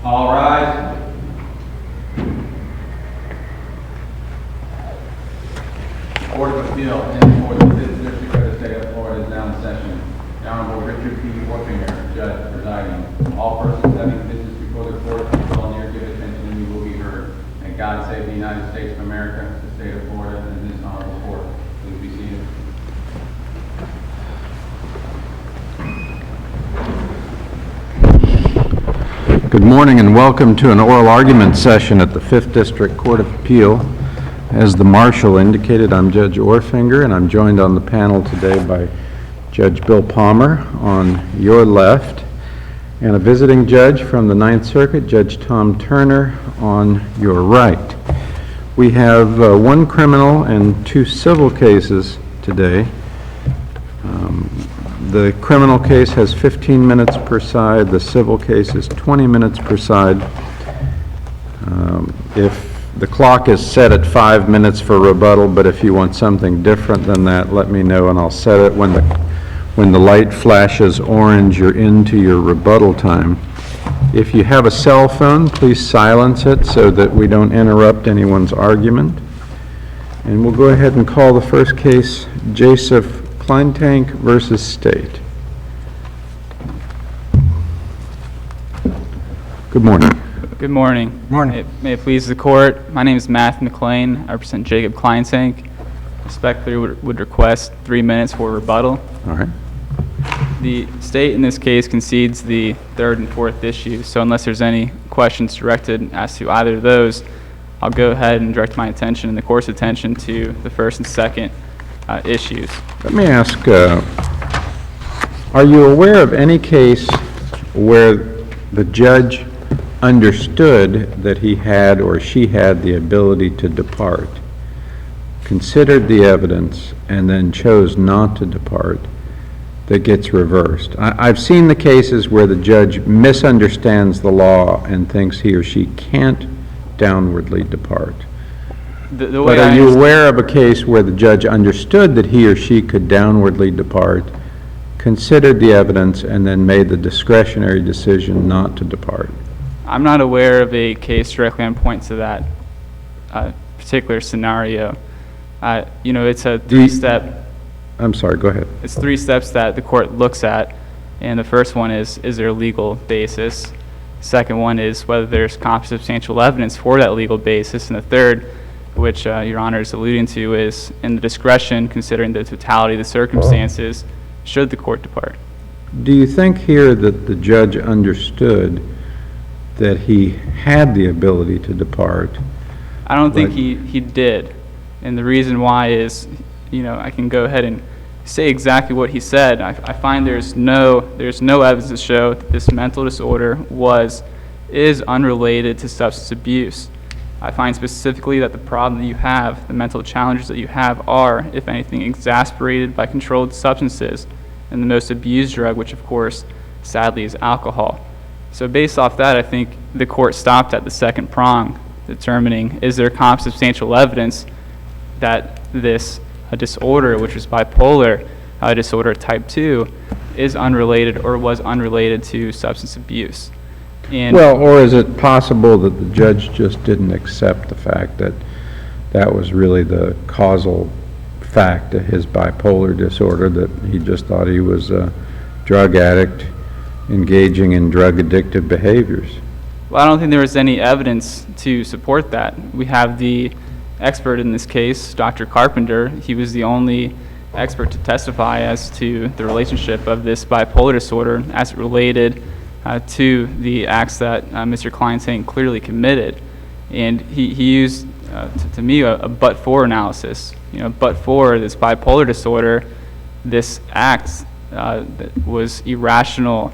All rise. Court of Appeal in for the 5th District of the State of Florida is now in session. The Honorable Richard P. Orfinger, Judge presiding. All persons having business before the court will draw near, give attention, and you will be heard. And God save the United States of America, the State of Florida, and this honorable court. Please be seated. Good morning and welcome to an oral argument session at the 5th District Court of Appeal. As the Marshal indicated, I'm Judge Orfinger, and I'm joined on the panel today by Judge Bill Palmer on your left, and a visiting judge from the Ninth Circuit, Judge Tom Turner, on your right. We have one criminal and two civil cases today. The criminal case has 15 minutes per side. The civil case is 20 minutes per side. If the clock is set at 5 minutes for rebuttal, but if you want something different than that, let me know and I'll set it. When the light flashes orange, you're into your rebuttal time. If you have a cell phone, please silence it so that we don't interrupt anyone's argument. And we'll go ahead and call the first case, Joseph KLEINTANK versus State. Good morning. Good morning. Good morning. May it please the court, my name is Matthew McLean. I represent Jacob KLEINTANK. Respectfully would request 3 minutes for rebuttal. All right. The state in this case concedes the third and fourth issue, so unless there's any questions directed as to either of those, I'll go ahead and direct my attention and the court's attention to the first and second issues. Let me ask, are you aware of any case where the judge understood that he had or she had the ability to depart, considered the evidence, and then chose not to depart, that gets reversed? I've seen the cases where the judge misunderstands the law and thinks he or she can't downwardly depart. But are you aware of a case where the judge understood that he or she could downwardly depart, considered the evidence, and then made the discretionary decision not to depart? I'm not aware of a case directly on point to that particular scenario. It's a three-step... I'm sorry, go ahead. It's 3 steps that the court looks at, and the first one is there a legal basis? Second one is whether there's competent substantial evidence for that legal basis, and the third, which Your Honor is alluding to, is in the discretion, considering the totality of the circumstances, should the court depart. Do you think here that the judge understood that he had the ability to depart? I don't think he did, and the reason why is, I can go ahead and say exactly what he said. I find there's no evidence to show that this mental disorder is unrelated to substance abuse. I find specifically that the problem that you have, the mental challenges that you have, are, if anything, exacerbated by controlled substances, and the most abused drug, which of course, sadly, is alcohol. So based off that, I think the court stopped at the second prong, determining, is there competent substantial evidence that this disorder, which is bipolar disorder type 2, is unrelated or was unrelated to substance abuse. Or is it possible that the judge just didn't accept the fact that that was really the causal fact of his bipolar disorder, that he just thought he was a drug addict engaging in drug addictive behaviors? Well, I don't think there was any evidence to support that. We have the expert in this case, Dr. Carpenter. He was the only expert to testify as to the relationship of this bipolar disorder as it related to the acts that Mr. KLEINTANK clearly committed. And he used, to me, a but-for analysis. But for this bipolar disorder, this act that was irrational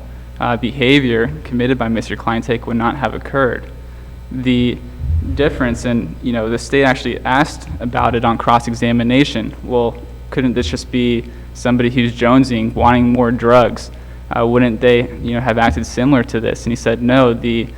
behavior committed by Mr. KLEINTANK would not have occurred. The difference, and the state actually asked about it on cross-examination. Well, couldn't this just be somebody who's jonesing, wanting more drugs? Wouldn't they, have acted similar to this? And he said, no. The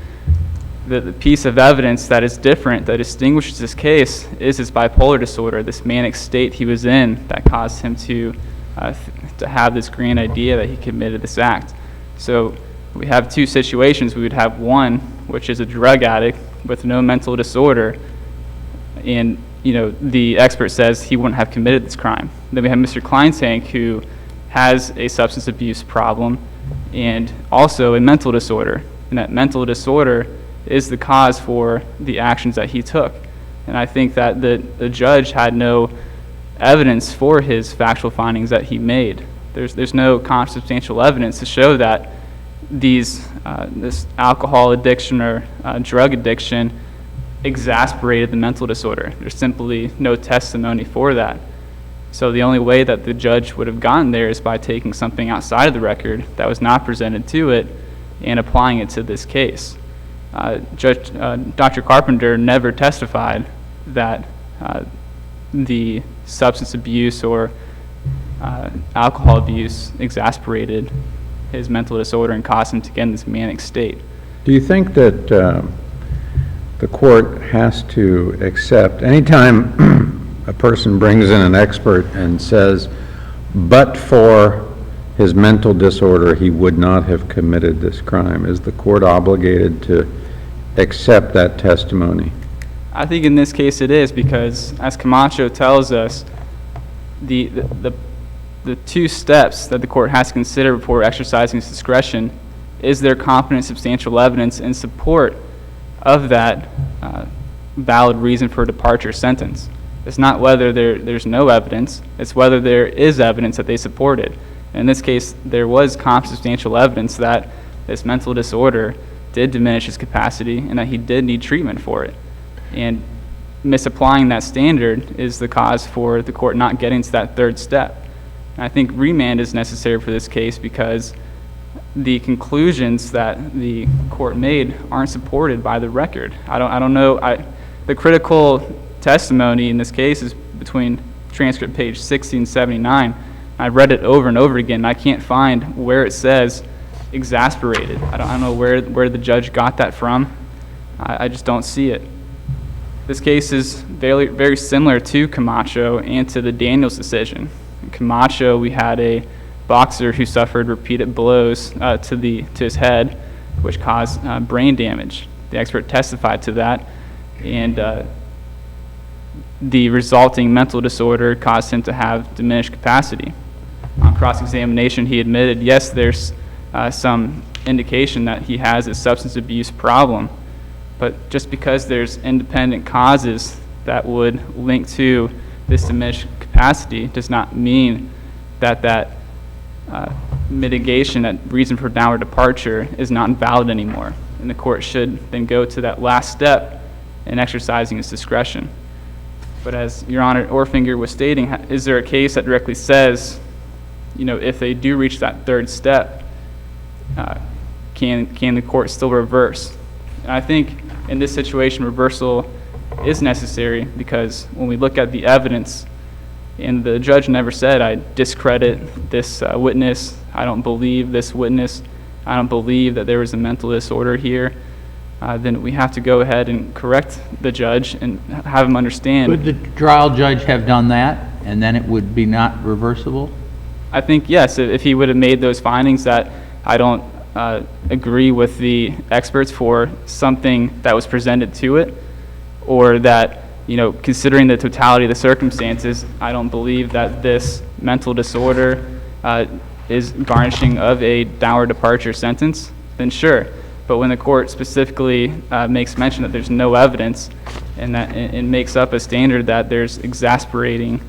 piece of evidence that is different, that distinguishes this case, is his bipolar disorder, this manic state he was in that caused him to have this grand idea that he committed this act. So we have two situations. We would have one which is a drug addict with no mental disorder, and the expert says he wouldn't have committed this crime. Then we have Mr. KLEINTANK, who has a substance abuse problem and also a mental disorder, and that mental disorder is the cause for the actions that he took. And I think that the judge had no evidence for his factual findings that he made. There's no consubstantial evidence to show that this alcohol addiction or drug addiction exasperated the mental disorder. There's simply no testimony for that. So the only way that the judge would have gotten there is by taking something outside of the record that was not presented to it and applying it to this case. Dr. Carpenter never testified that the substance abuse or alcohol abuse exasperated his mental disorder and caused him to get in this manic state. Do you think that the court has to accept, anytime a person brings in an expert and says, but for his mental disorder, he would not have committed this crime, is the court obligated to accept that testimony? I think in this case it is, because as Camacho tells us, the two steps that the court has to consider before exercising its discretion is there competent substantial evidence in support of that valid reason for departure sentence. It's not whether there's no evidence, it's whether there is evidence that they support it. In this case, there was substantial evidence that this mental disorder did diminish his capacity and that he did need treatment for it. And misapplying that standard is the cause for the court not getting to that third step. And I think remand is necessary for this case because the conclusions that the court made aren't supported by the record. I don't know. The critical testimony in this case is between transcript page 60 and 79. I've read it over and over again, and I can't find where it says exasperated. I don't know where the judge got that from. I just don't see it. This case is very, very similar to Camacho and to the Daniels decision. In Camacho, we had a boxer who suffered repeated blows to his head, which caused brain damage. The expert testified to that, and the resulting mental disorder caused him to have diminished capacity. On cross-examination, he admitted, yes, there's some indication that he has a substance abuse problem, but just because there's independent causes that would link to this diminished capacity does not mean that mitigation, that reason for downward departure, is not valid anymore. And the court should then go to that last step in exercising its discretion. But as Your Honor Orfinger was stating, is there a case that directly says, if they do reach that third step, can the court still reverse? And I think in this situation, reversal is necessary because when we look at the evidence, and the judge never said, I discredit this witness, I don't believe this witness, I don't believe that there was a mental disorder here, then we have to go ahead and correct the judge and have him understand. Would the trial judge have done that, and then it would be not reversible? I think, yes, if he would have made those findings that I don't agree with the experts for something that was presented to it, or that, considering the totality of the circumstances, I don't believe that this mental disorder is garnishing of a downward departure sentence, then sure. But when the court specifically makes mention that there's no evidence and that it makes up a standard that there's exasperating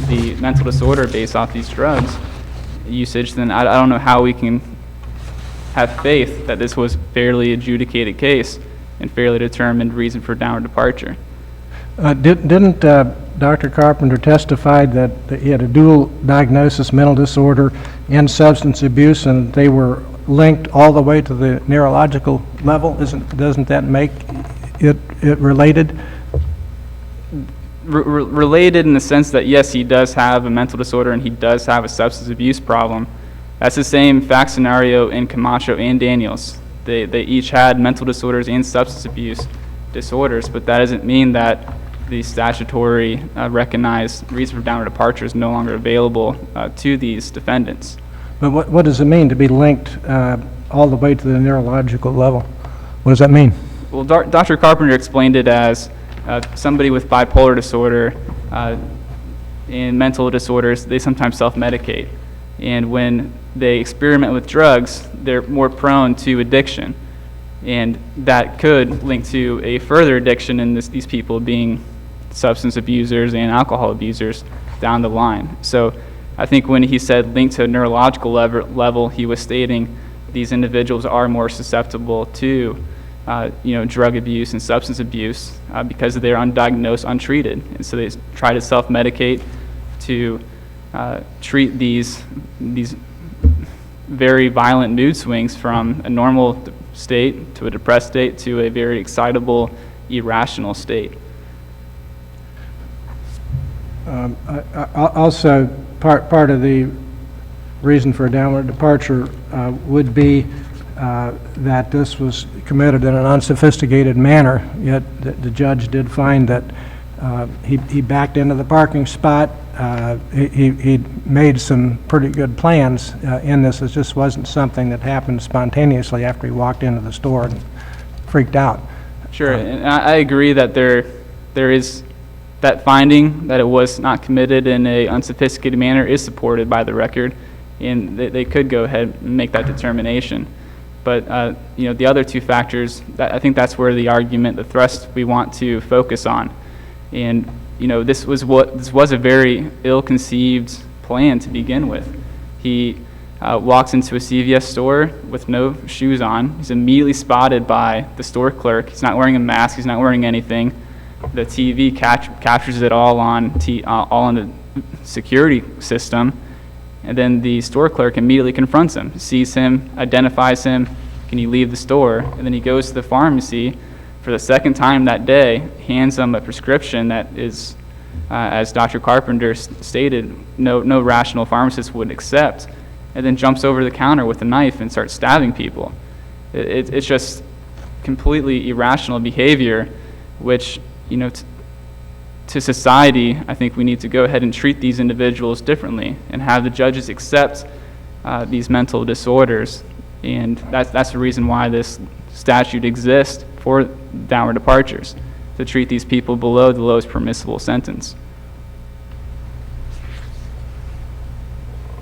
the mental disorder based off these drugs usage, then I don't know how we can have faith that this was fairly adjudicated case and fairly determined reason for downward departure. Didn't Dr. Carpenter testify that he had a dual diagnosis, mental disorder and substance abuse, and they were linked all the way to the neurological level? Doesn't that make it related? Related in the sense that, yes, he does have a mental disorder and he does have a substance abuse problem. That's the same fact scenario in Camacho and Daniels. They each had mental disorders and substance abuse disorders, but that doesn't mean that the statutory recognized reason for downward departure is no longer available to these defendants. But what does it mean to be linked all the way to the neurological level? What does that mean? Well, Dr. Carpenter explained it as somebody with bipolar disorder and mental disorders, they sometimes self-medicate. And when they experiment with drugs, they're more prone to addiction. And that could link to a further addiction in these people being substance abusers and alcohol abusers down the line. So I think when he said linked to a neurological level, he was stating these individuals are more susceptible to drug abuse and substance abuse because they're undiagnosed, untreated. And so they try to self-medicate to treat these very violent mood swings from a normal state to a depressed state to a very excitable, irrational state. Also, part of the reason for a downward departure would be that this was committed in an unsophisticated manner, yet the judge did find that he backed into the parking spot. He made some pretty good plans in this. It just wasn't something that happened spontaneously after he walked into the store and freaked out. Sure, and I agree that there is that finding that it was not committed in a unsophisticated manner is supported by the record, and they could go ahead and make that determination. But the other two factors, I think that's where the argument, the thrust we want to focus on. And this was a very ill-conceived plan to begin with. He walks into a CVS store with no shoes on. He's immediately spotted by the store clerk. He's not wearing a mask. He's not wearing anything. The TV captures it all on the security system, and then the store clerk immediately confronts him, sees him, identifies him. Can you leave the store? And then he goes to the pharmacy for the second time that day, hands him a prescription that is, as Dr. Carpenter stated, no rational pharmacist would accept, and then jumps over the counter with a knife and starts stabbing people. It's just completely irrational behavior, which, to society, I think we need to go ahead and treat these individuals differently and have the judges accept these mental disorders. And that's the reason why this statute exists for downward departures, to treat these people below the lowest permissible sentence.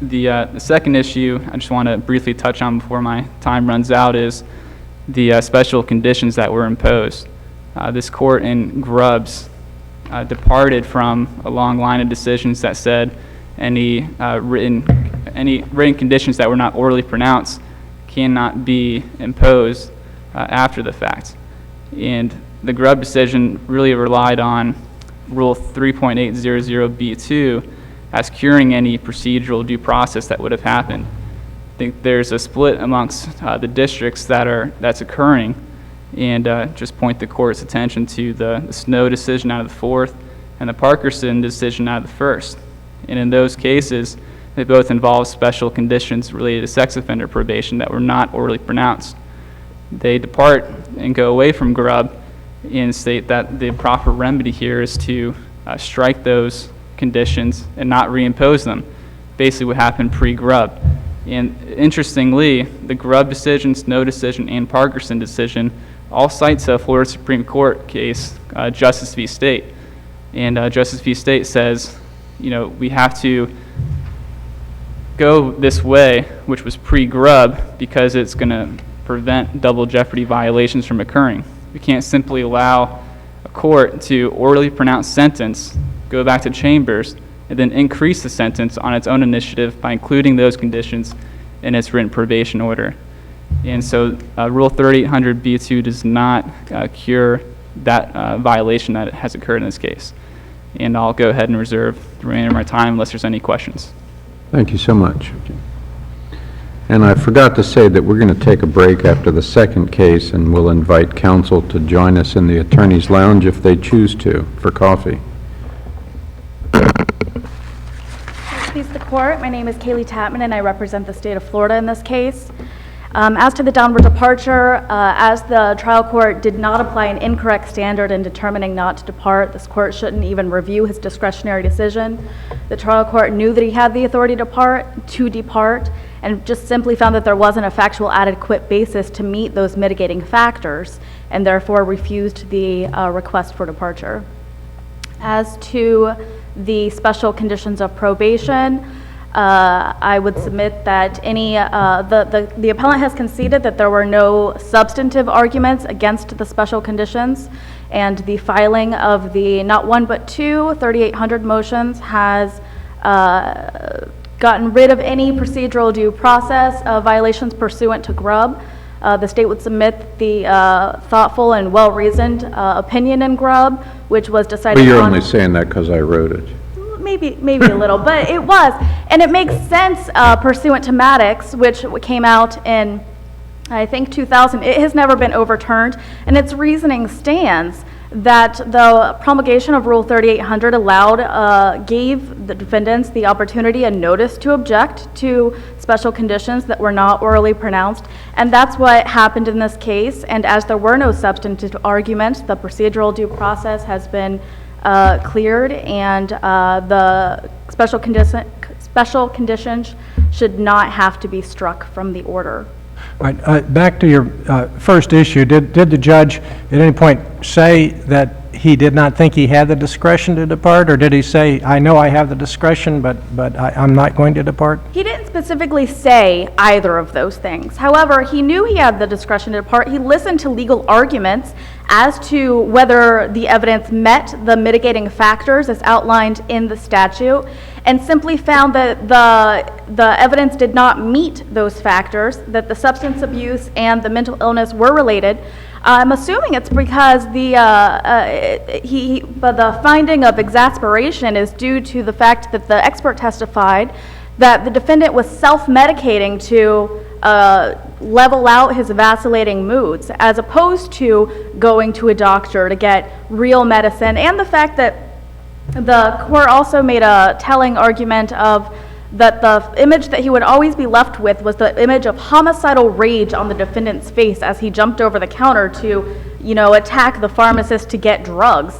The second issue I just want to briefly touch on before my time runs out is the special conditions that were imposed. This court in Grubbs departed from a long line of decisions that said any written conditions that were not orally pronounced cannot be imposed after the fact. And the Grubb decision really relied on Rule 3.800B2 as curing any procedural due process that would have happened. I think there's a split amongst the districts that's occurring, and just point the court's attention to the Snow decision out of the 4th and the Parkerson decision out of the 1st. And in those cases, they both involve special conditions related to sex offender probation that were not orally pronounced. They depart and go away from Grubb and state that the proper remedy here is to strike those conditions and not reimpose them, basically what happened pre-Grubb. And interestingly, the Grubb decision, Snow decision, and Parkerson decision all cite a Florida Supreme Court case, Justice v. State. And Justice v. State says, we have to go this way, which was pre-Grubb, because it's going to prevent double jeopardy violations from occurring. We can't simply allow a court to orally pronounce sentence, go back to chambers, and then increase the sentence on its own initiative by including those conditions in its written probation order. And so Rule 3800B2 does not cure that violation that has occurred in this case. And I'll go ahead and reserve the remainder of my time unless there's any questions. Thank you so much. And I forgot to say that we're going to take a break after the second case, and we'll invite counsel to join us in the attorney's lounge if they choose to, for coffee. Please the court. My name is Kaylee Tapman, and I represent the state of Florida in this case. As to the downward departure, as the trial court did not apply an incorrect standard in determining not to depart, this court shouldn't even review his discretionary decision. The trial court knew that he had the authority to depart, and just simply found that there wasn't a factual adequate basis to meet those mitigating factors, and therefore refused the request for departure. As to the special conditions of probation, I would submit that the appellant has conceded that there were no substantive arguments against the special conditions, and the filing of the not one but two 3800 motions has gotten rid of any procedural due process violations pursuant to Grubb. The state would submit the thoughtful and well-reasoned opinion in Grubb, which was decided Well, you're on... only saying that because I wrote it. Maybe a little, but it was. And it makes sense pursuant to Maddox, which came out in, I think, 2000. It has never been overturned, and its reasoning stands that the promulgation of Rule 3800 gave the defendants the opportunity and notice to object to special conditions that were not orally pronounced, and that's what happened in this case. And as there were no substantive arguments, the procedural due process has been cleared, and the special conditions should not have to be struck from the order. All right, back to your first issue, did the judge at any point say that he did not think he had the discretion to depart, or did he say, I know I have the discretion, but I'm not going to depart? He didn't specifically say either of those things. However, he knew he had the discretion to depart. He listened to legal arguments as to whether the evidence met the mitigating factors as outlined in the statute, and simply found that the evidence did not meet those factors, that the substance abuse and the mental illness were related. I'm assuming it's because the finding of exasperation is due to the fact that the expert testified that the defendant was self-medicating to level out his vacillating moods, as opposed to going to a doctor to get real medicine, and the fact that the court also made a telling argument of that the image that he would always be left with was the image of homicidal rage on the defendant's face as he jumped over the counter to, attack the pharmacist to get drugs.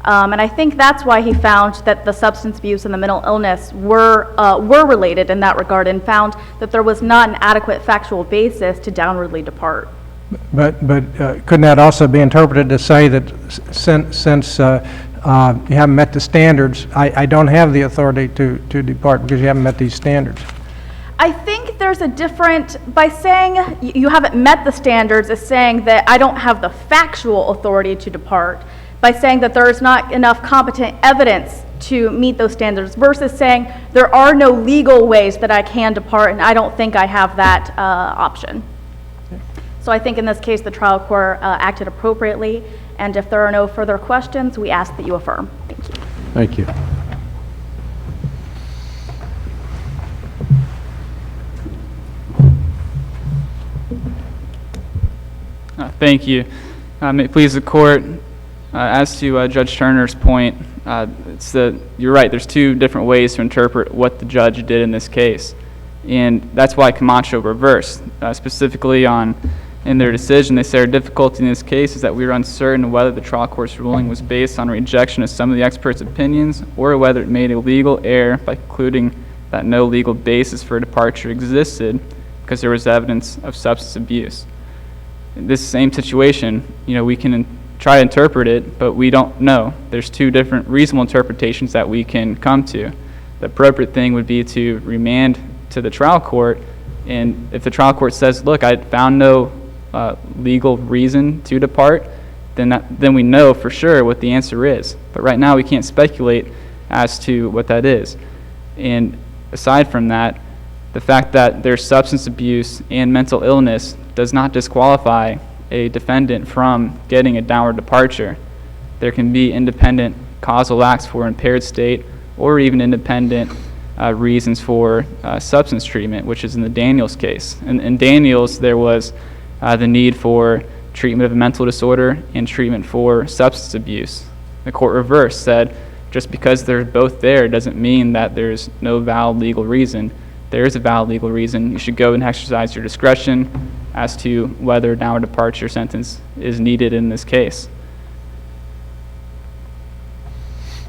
And I think that's why he found that the substance abuse and the mental illness were related in that regard, and found that there was not an adequate factual basis to downwardly depart. But couldn't that also be interpreted to say that since you haven't met the standards, I don't have the authority to depart because you haven't met these standards? I think there's a different, by saying you haven't met the standards is saying that I don't have the factual authority to depart, by saying that there is not enough competent evidence to meet those standards, versus saying there are no legal ways that I can depart and I don't think I have that option. So I think in this case the trial court acted appropriately, and if there are no further questions, we ask that you affirm. Thank you. Thank you. Thank you. May it please the court, as to Judge Turner's point, you're right, there's two different ways to interpret what the judge did in this case. And that's why Camacho reversed. Specifically in their decision, they said our difficulty in this case is that we were uncertain whether the trial court's ruling was based on rejection of some of the experts' opinions, or whether it made a legal error by concluding that no legal basis for departure existed because there was evidence of substance abuse. In this same situation, we can try to interpret it, but we don't know. There's two different reasonable interpretations that we can come to. The appropriate thing would be to remand to the trial court, and if the trial court says, look, I found no legal reason to depart, then we know for sure what the answer is. But right now we can't speculate as to what that is. And aside from that, the fact that there's substance abuse and mental illness does not disqualify a defendant from getting a downward departure. There can be independent causal acts for impaired state, or even independent reasons for substance treatment, which is in the Daniels case. In Daniels, there was the need for treatment of a mental disorder and treatment for substance abuse. The court reversed, said just because they're both there doesn't mean that there's no valid legal reason there is a valid legal reason. You should go and exercise your discretion as to whether a downward departure sentence is needed in this case.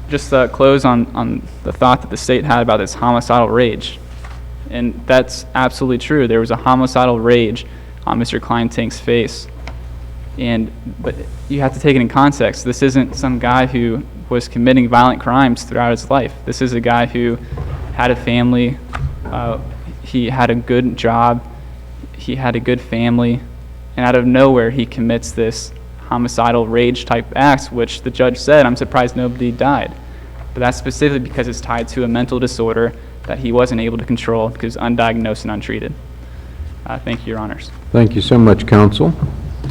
Just close on the thought that the state had about this homicidal rage. And that's absolutely true. There was a homicidal rage on Mr. KLEINTANK's face. But you have to take it in context. This isn't some guy who was committing violent crimes throughout his life. This is a guy who had a family, he had a good job, he had a good family, and out of nowhere he commits this homicidal rage type acts, which the judge said, I'm surprised nobody died. But that's specifically because it's tied to a mental disorder that he wasn't able to control because undiagnosed and untreated. Thank you, Your Honors. Thank you so much, counsel.